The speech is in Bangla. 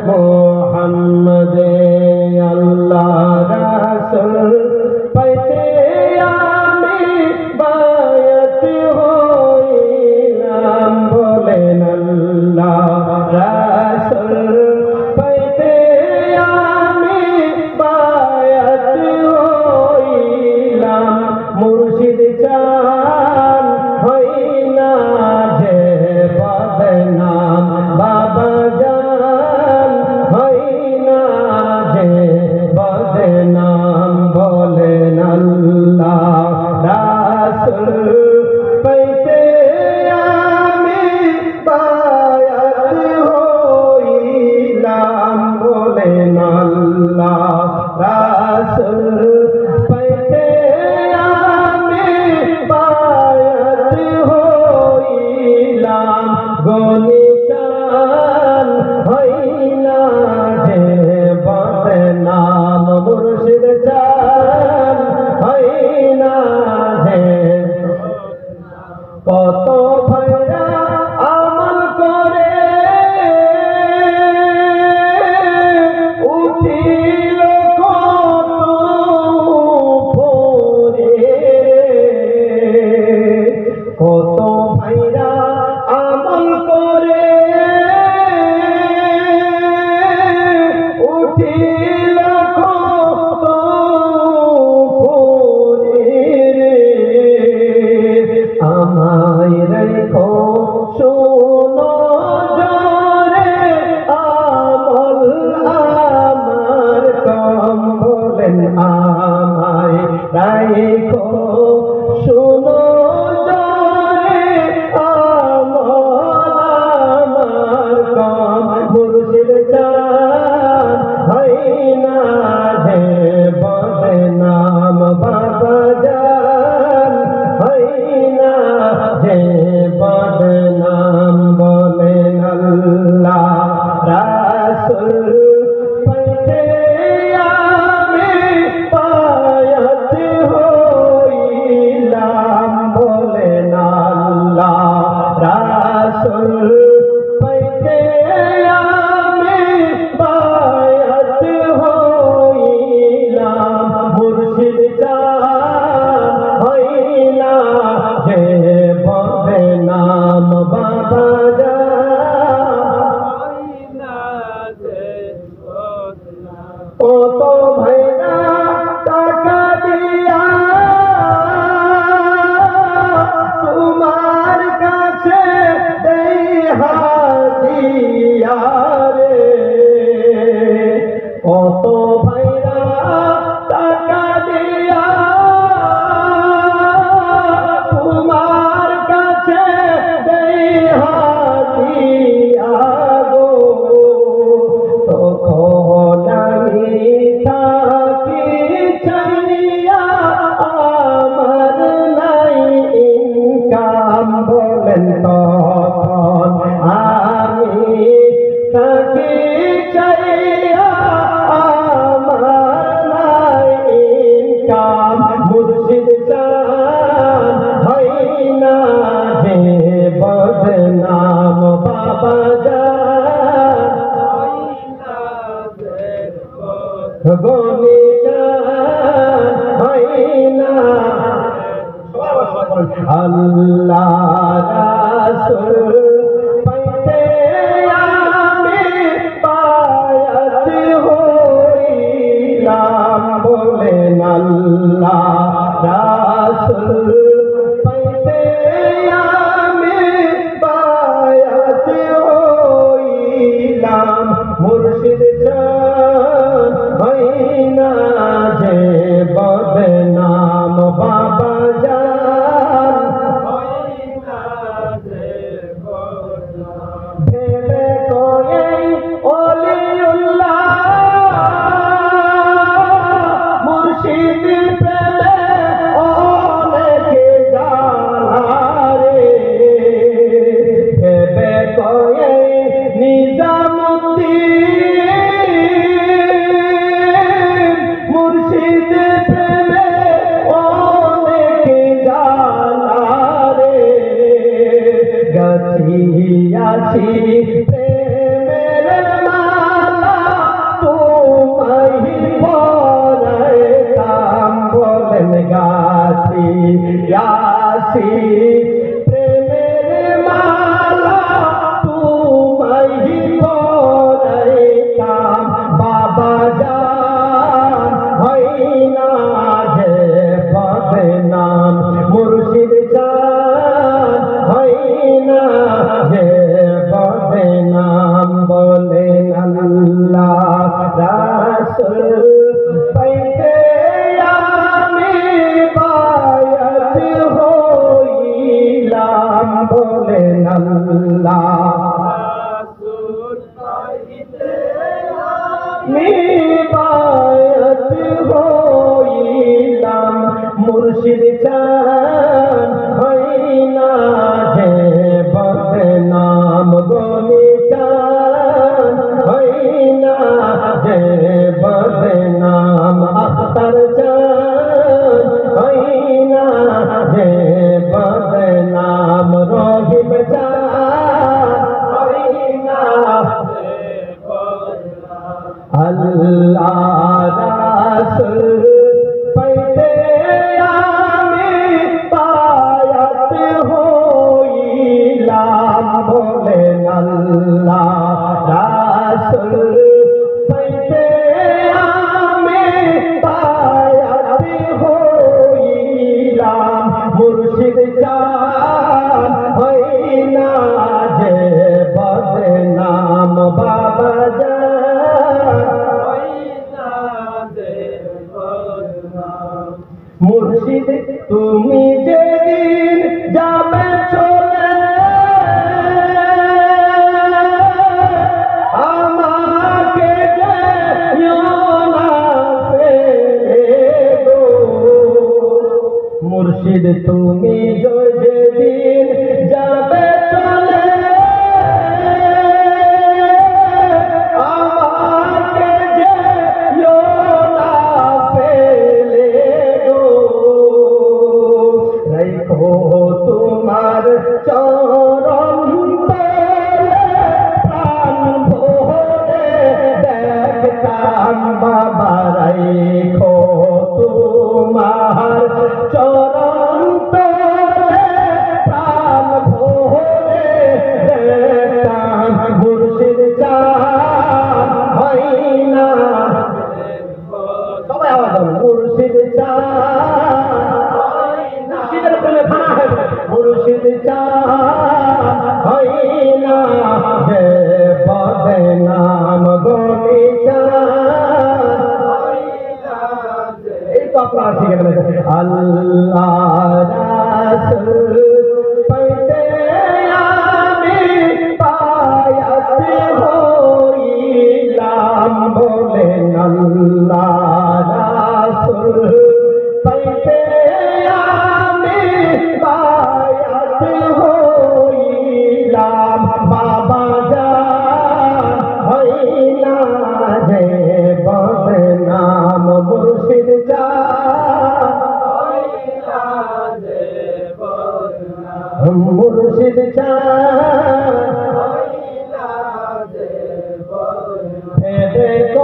মোহাম্মদে আল্লাহ রাসূল পাইতে আমি বায়াত হইলাম বলেন আল্লাহ রাসূল পাইতে আমি বায়াত হইলাম মুর্শিদ চান হইনা যে বদনাম বাবা জান হইনা যে বদনাম বলেন আল্লাহ রাসূল পাইতে আমি বায়াত হইলাম বলেন আল্লাহ রাসূল পাইতে আমি বায়াত হইলাম গনি চান হইনা যে বদনাম মুর্শিদ চান হইনা যে কত ভাইরা আমল করে উঠিল কত উপরে কত ভাইরা আমল করে উঠিল কত উপরে আমায় রেখো শোনো জোরে আমল আমার কম বলেন আমায় রেখো শোনো জোরে আমল আমার কম মুর্শিদ চান হইনা যে বদনাম বাবা জান হইনা যে বদনাম বলেন আল্লাহ রাসূল পাইতে আমি বায়াত হইলাম বলেন আল্লাহ রাসূল পাইতে আমি বায়াত হইলাম মুর্শিদ চান হইনা যে বদনাম বাবা জান কত ভাইরা টাকা দিয়া তোমার কাছে দেই হাদিয়া রে কত ভাইরা টাকা দিয়া তোমার কাছে দেই হাদিয়া গো তখন আমি থাকি চাইয়া আমার নাই ইনকাম বলেন তখন আমি থাকি চাইয়া আমার নাই ইনকাম মুর্শিদ চান হইনা যে বদনাম বাবা জান গনি চান হইনা আল্লাহ রাসূল পাইতে আমি বায়াত হইলাম বলেন আল্লাহ রাসূল পাইতে আমি বায়াত হইলাম মুর্শিদ চান হইনা যে বদনাম বাবা জান ভেবে করে অলিউল্লাহ মুর্শিদ প্রেমে অনেকে জানা রে ভেবে করে নিজামুদ্দিন নিবায়ত হইলাম মুর্শিদ চান হইনা যে বদনাম গনি চান হইনা যে বদনাম আখতার চান হইনা যে বদনাম রহিম চান হইনা আল্লাহ রাসূল পাইতে আমি বায়াত হইলাম বলেন আল্লাহ রাসূল পাইতে আমি বায়াত হইলাম মুর্শিদ চান হইনা যে বদনাম বাবা মুর্শিদ তুমি যেদিন যাবে চলে আমাকে যেও না ফেলে গো মুর্শিদ তুমি যেদিন যাবে চলে আমাকে যেও না ফেলে রাখো তোমার চরণ তলে প্রাণ ভরে দেখতাম বাবা রাখো তোমার চরণ তলে প্রাণ ভরে দেখতাম মুর্শিদ চান হইনা সবাই আওয়াজ হবে মুর্শিদ চান মুর্শিদ চান হইনা যে বদনাম গনি চান এই তো আপনারা শিখে গেলেন আল্লাহ রাসূল পাইতে আমি বায়াত হইলাম বলেন আল্লাহ রাসূল পাইতে আমি বায়াত হইলাম বাবা জান হইনা যে বদনাম মুর্শিদ চান হইনা যে বদনাম মুর্শিদ চান হইনা যে বদনাম